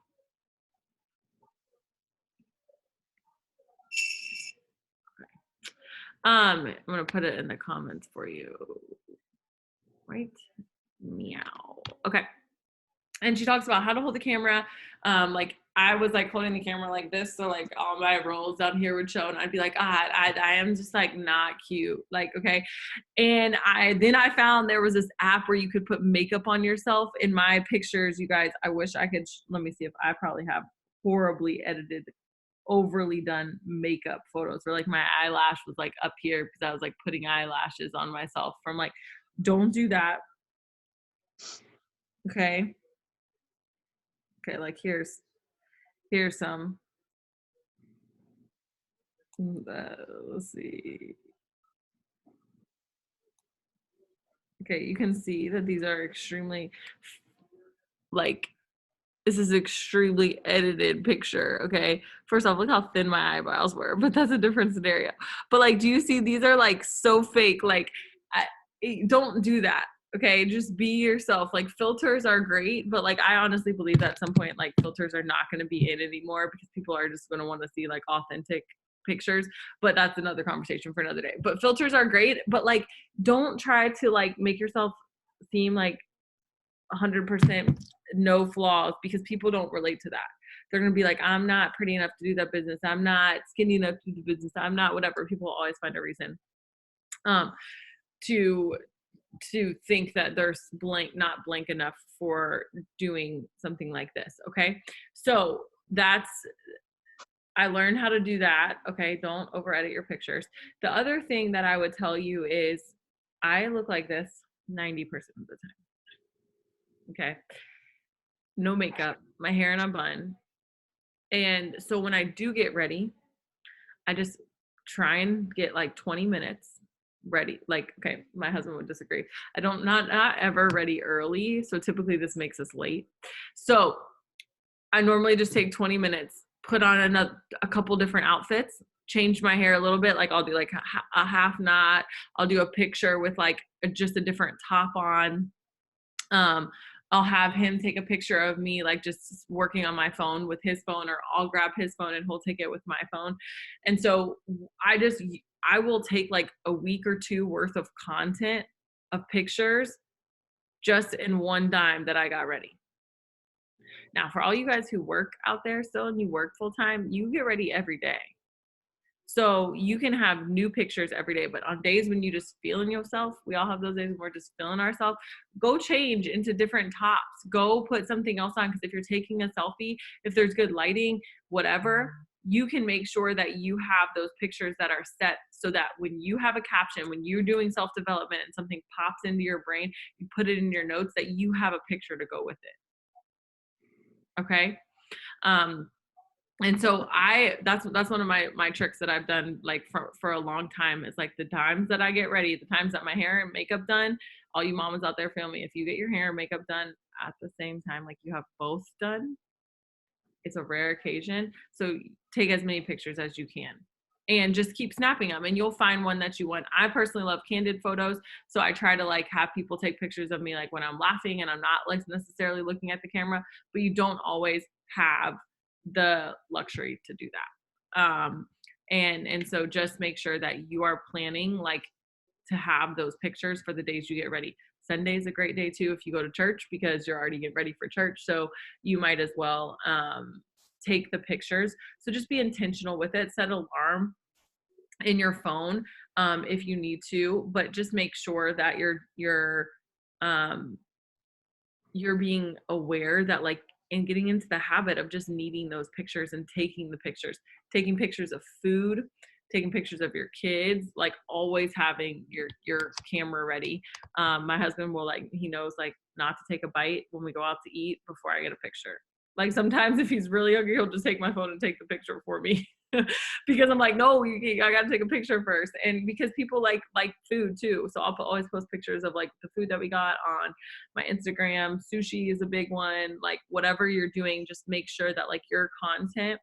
I'm gonna put it in the comments for you. Right? Meow. Okay. And she talks about how to hold the camera. Like I was like holding the camera like this, so like all my rolls down here would show, and I'd be like, I am just like not cute. Like, okay. And I found there was this app where you could put makeup on yourself. In my pictures, you guys, I wish I could. Let me see if I probably have horribly edited overly done makeup photos where like my eyelash was like up here because I was like putting eyelashes on myself from like, don't do that. Okay. Okay, like here's some. Let's see. Okay, you can see that these are extremely like, this is extremely edited picture. Okay, first off, look how thin my eyebrows were, but that's a different scenario. But like, do you see these are like so fake? Like, don't do that. Okay, just be yourself. Like, filters are great, but like, I honestly believe that at some point like filters are not going to be in anymore because people are just going to want to see like authentic pictures. But that's another conversation for another day. But filters are great, but like, don't try to like make yourself seem like 100% no flaws, because people don't relate to that. They're going to be like, I'm not pretty enough to do that business, I'm not skinny enough to do the business, I'm not whatever. People always find a reason to think that they're not blank enough for doing something like this. Okay, so that's, I learned how to do that. Okay, don't over edit your pictures. The other thing that I would tell you is I look like this 90% of the time. Okay, no makeup, my hair in a bun. And so when I do get ready, I just try and get like 20 minutes ready. Like, okay, my husband would disagree. I don't, not ever ready early. So typically this makes us late. So I normally just take 20 minutes, put on a couple different outfits, change my hair a little bit. Like I'll do like a half knot. I'll do a picture with like just a different top on. I'll have him take a picture of me like just working on my phone with his phone, or I'll grab his phone and he'll take it with my phone. And so I will take like a week or two worth of content of pictures just in one dime that I got ready. Now, for all you guys who work out there still and you work full time, you get ready every day. So you can have new pictures every day, but on days when you just feeling yourself, we all have those days when we're just feeling ourselves, go change into different tops, go put something else on. Because if you're taking a selfie, if there's good lighting, whatever, you can make sure that you have those pictures that are set so that when you have a caption, when you're doing self-development and something pops into your brain, you put it in your notes that you have a picture to go with it. Okay. And so that's one of my tricks that I've done like for a long time, is like the times that I get ready, the times that my hair and makeup done. All you mamas out there, feel me, if you get your hair and makeup done at the same time, like you have both done, it's a rare occasion. So take as many pictures as you can and just keep snapping them, and you'll find one that you want. I personally love candid photos. So I try to like have people take pictures of me like when I'm laughing and I'm not like necessarily looking at the camera, but you don't always have the luxury to do that. And so just make sure that you are planning like to have those pictures for the days you get ready. Sunday is a great day too if you go to church, because you're already getting ready for church. So you might as well take the pictures. So just be intentional with it. Set an alarm in your phone if you need to, but just make sure that you're being aware that like, and getting into the habit of just needing those pictures and taking the pictures, taking pictures of food, taking pictures of your kids, like always having your camera ready. My husband will like, he knows like not to take a bite when we go out to eat before I get a picture. Like sometimes if he's really hungry, he'll just take my phone and take the picture for me. Because I'm like, no, I gotta take a picture first. And because people like food too. So I'll always post pictures of like the food that we got on my Instagram. Sushi is a big one. Like whatever you're doing, just make sure that like your content,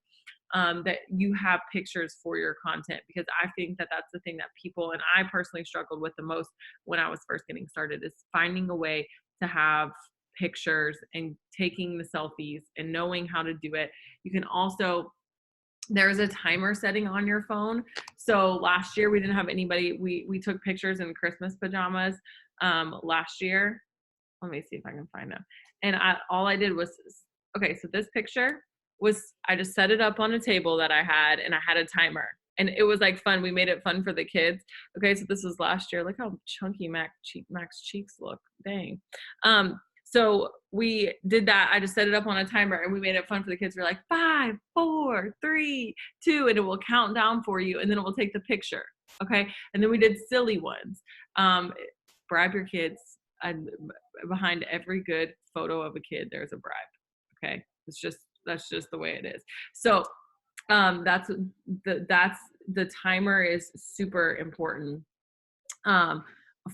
that you have pictures for your content, because I think that that's the thing that people, and I personally struggled with the most when I was first getting started, is finding a way to have pictures and taking the selfies and knowing how to do it. You can also, there's a timer setting on your phone. So last year we didn't have anybody, we took pictures in Christmas pajamas last year. Let me see if I can find them. And all I did was, okay, so this picture was, I just set it up on a table that I had, and I had a timer, and it was like fun. We made it fun for the kids. Okay, so this was last year. Look how chunky Mac's cheeks look. Dang. So we did that. I just set it up on a timer and we made it fun for the kids. We're like 5, 4, 3, 2, and it will count down for you and then it will take the picture. Okay. And then we did silly ones. Bribe your kids. And behind every good photo of a kid, there's a bribe. Okay. That's just the way it is. So that's the timer is super important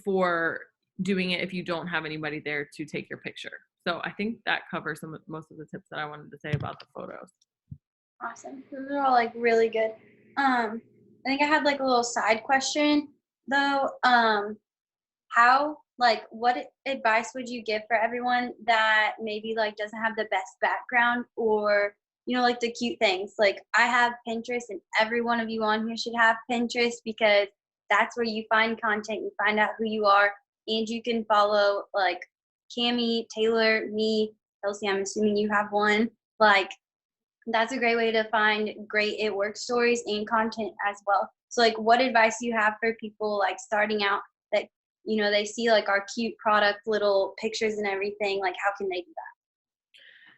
for doing it if you don't have anybody there to take your picture. So I think that covers most of the tips that I wanted to say about the photos. Awesome. Those are all like really good. I think I had like a little side question though. What advice would you give for everyone that maybe like doesn't have the best background or, you know, like the cute things? Like I have Pinterest and every one of you on here should have Pinterest because that's where you find content, you find out who you are, and you can follow like Cami, Taylor, me, Kelsey, I'm assuming you have one. Like that's a great way to find great it works stories and content as well. So like what advice do you have for people like starting out that, you know, they see like our cute product little pictures and everything, like how can they do that?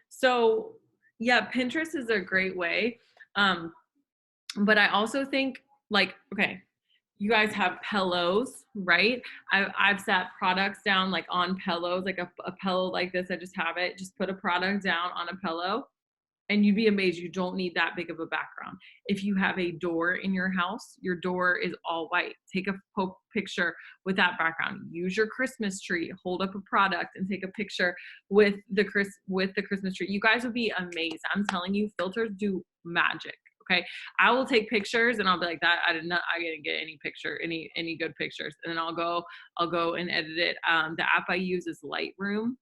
So yeah, Pinterest is a great way. But I also think like, okay, you guys have pillows, right? I've sat products down like on pillows, like a pillow like this. I just have it. Just put a product down on a pillow and you'd be amazed. You don't need that big of a background. If you have a door in your house, your door is all white. Take a picture with that background. Use your Christmas tree. Hold up a product and take a picture with the Christmas tree. You guys would be amazed. I'm telling you, filters do magic. Okay. I will take pictures and I'll be like I didn't get any good pictures. And then I'll go and edit it. The app I use is Lightroom.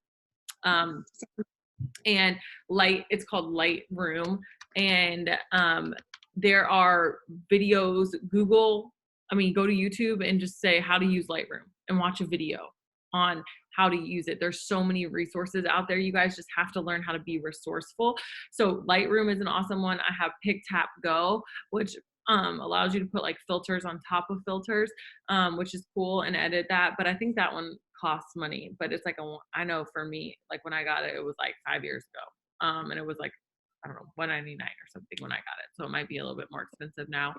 And it's called Lightroom. And there are videos, go to YouTube and just say how to use Lightroom and watch a video on how to use it. There's so many resources out there. You guys just have to learn how to be resourceful. So Lightroom is an awesome one. I have PicTapGo, which allows you to put like filters on top of filters, which is cool, and edit that. But I think that one costs money, but it's like I know for me, like when I got it, it was like 5 years ago. And it was like, I don't know, $199 or something when I got it. So it might be a little bit more expensive now.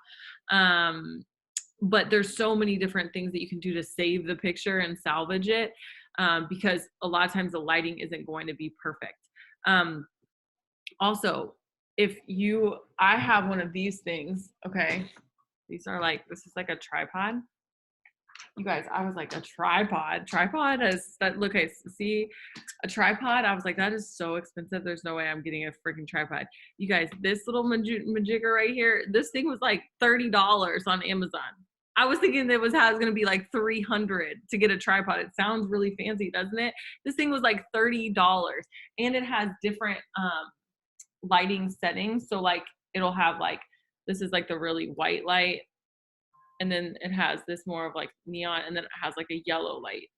But there's so many different things that you can do to save the picture and salvage it, because a lot of times the lighting isn't going to be perfect. Also, I have one of these things, okay? This is like a tripod. You guys, I was like, a tripod is that, okay, see, a tripod, I was like, that is so expensive. There's no way I'm getting a freaking tripod. You guys, this little majigger right here, this thing was like $30 on Amazon. I was thinking it was going to be like $300 to get a tripod. It sounds really fancy, doesn't it? This thing was like $30, and it has different lighting settings. So like it'll have like, this is like the really white light, and then it has this more of like neon, and then it has like a yellow light,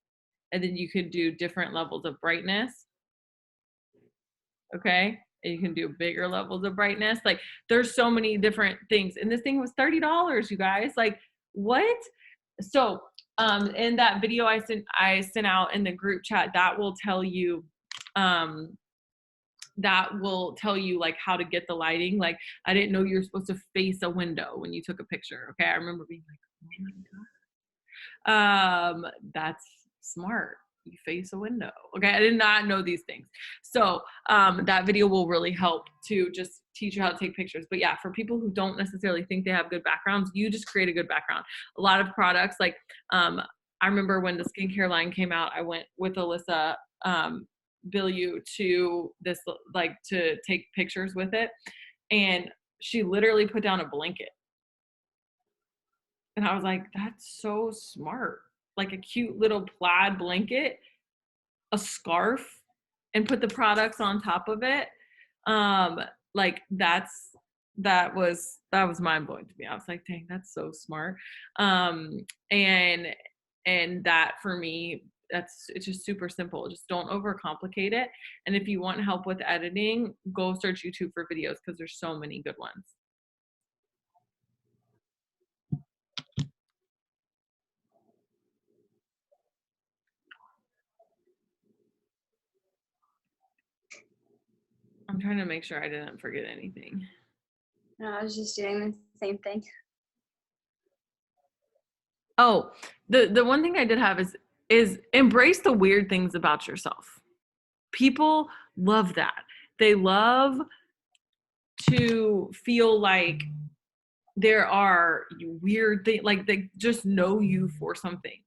and then you could do different levels of brightness. Okay, and you can do bigger levels of brightness. Like there's so many different things, and this thing was $30, you guys. Like what? So in that video I sent out in the group chat, that will tell you like how to get the lighting. Like I didn't know you were supposed to face a window when you took a picture. Okay, I remember being like, oh my god, that's smart. You face a window. Okay, I did not know these things. So that video will really help to just teach you how to take pictures. But yeah, for people who don't necessarily think they have good backgrounds, you just create a good background. A lot of products, like I remember when the skincare line came out, I went with Alyssa Billiou to this, like, to take pictures with it, and she literally put down a blanket, and I was like, that's so smart. Like a cute little plaid blanket, a scarf, and put the products on top of it. Like that was mind-blowing to me. I was like, dang, that's so smart. And that for me, it's just super simple. Just don't overcomplicate it. And if you want help with editing, go search YouTube for videos, because there's so many good ones. trying to make sure I didn't forget anything. No, I was just doing the same thing. Oh, the one thing I did have is embrace the weird things about yourself. People love that. They love to feel like there are weird things, like they just know you for something.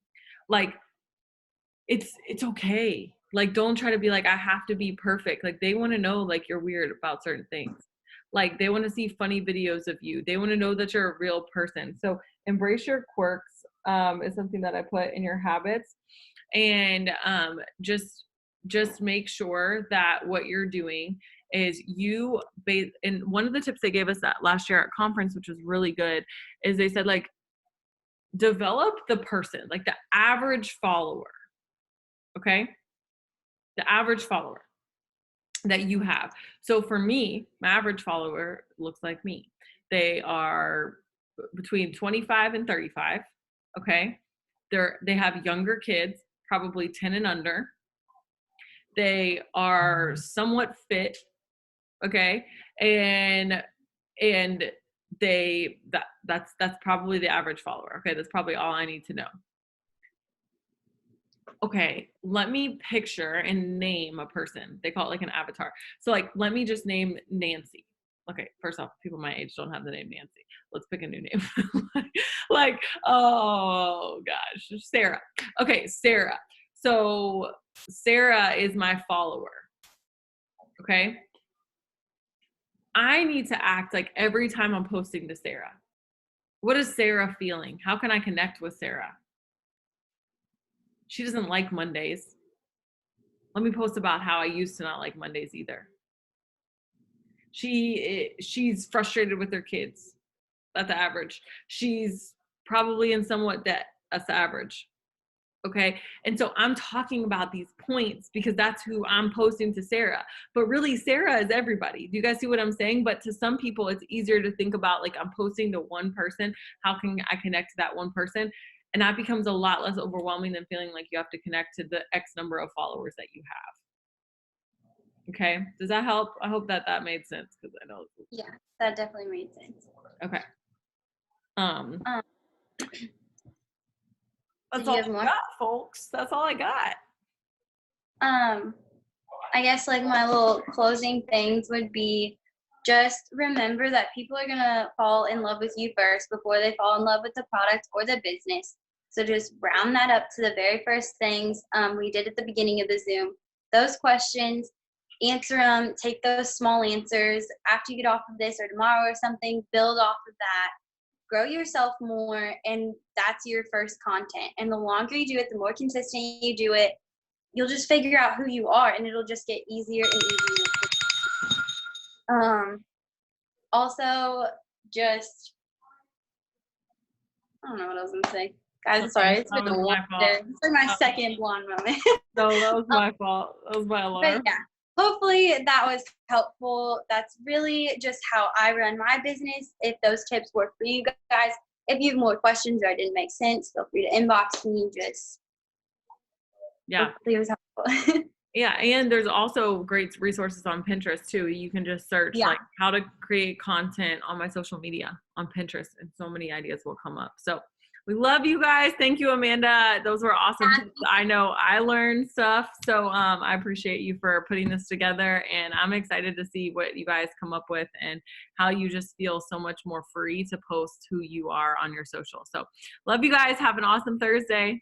Like it's okay. Like don't try to be like I have to be perfect. Like they want to know like you're weird about certain things. Like they want to see funny videos of you. They want to know that you're a real person. So embrace your quirks is something that I put in your habits, and just make sure that what you're doing is and one of the tips they gave us that last year at conference, which was really good, is they said like develop the person, like the average follower. Okay, the average follower that you have. So for me, my average follower looks like me. They are between 25 and 35. Okay. They have younger kids, probably 10 and under. They are somewhat fit. Okay. And that's probably the average follower. Okay. That's probably all I need to know. Okay, let me picture and name a person. They call it like an avatar. So like, let me just name Nancy. Okay, first off, people my age don't have the name Nancy. Let's pick a new name. like, oh gosh, Sarah. Okay, Sarah. So Sarah is my follower. Okay. I need to act like every time I'm posting to Sarah. What is Sarah feeling? How can I connect with Sarah? She doesn't like Mondays. Let me post about how I used to not like Mondays either. She's frustrated with her kids. That's the average. She's probably in somewhat debt. That's the average. Okay. And so I'm talking about these points because that's who I'm posting to Sarah. But really, Sarah is everybody. Do you guys see what I'm saying? But to some people, it's easier to think about like I'm posting to one person. How can I connect to that one person? And that becomes a lot less overwhelming than feeling like you have to connect to the X number of followers that you have. Okay. Does that help? I hope that made sense because I know. Yeah, that definitely made sense. Okay. That's Do all you I have more? got, folks. That's all I got. I guess like my little closing things would be just remember that people are gonna fall in love with you first before they fall in love with the product or the business. So just round that up to the very first things we did at the beginning of the Zoom. Those questions, answer them, take those small answers. After you get off of this or tomorrow or something, build off of that. Grow yourself more, and that's your first content. And the longer you do it, the more consistent you do it, you'll just figure out who you are, and it'll just get easier and easier. Also, just I don't know what I was gonna say. Guys, I'm sorry. It's been a long day. It's like my second blonde moment. No, that was my fault. That was my alarm. But yeah, hopefully that was helpful. That's really just how I run my business. If those tips work for you guys, if you have more questions or I didn't make sense, feel free to inbox me. Hopefully it was helpful. Yeah, and there's also great resources on Pinterest too. You can just search like how to create content on my social media on Pinterest, and so many ideas will come up. So we love you guys. Thank you, Amanda. Those were awesome tips. I know I learned stuff, so I appreciate you for putting this together, and I'm excited to see what you guys come up with and how you just feel so much more free to post who you are on your social. So love you guys. Have an awesome Thursday.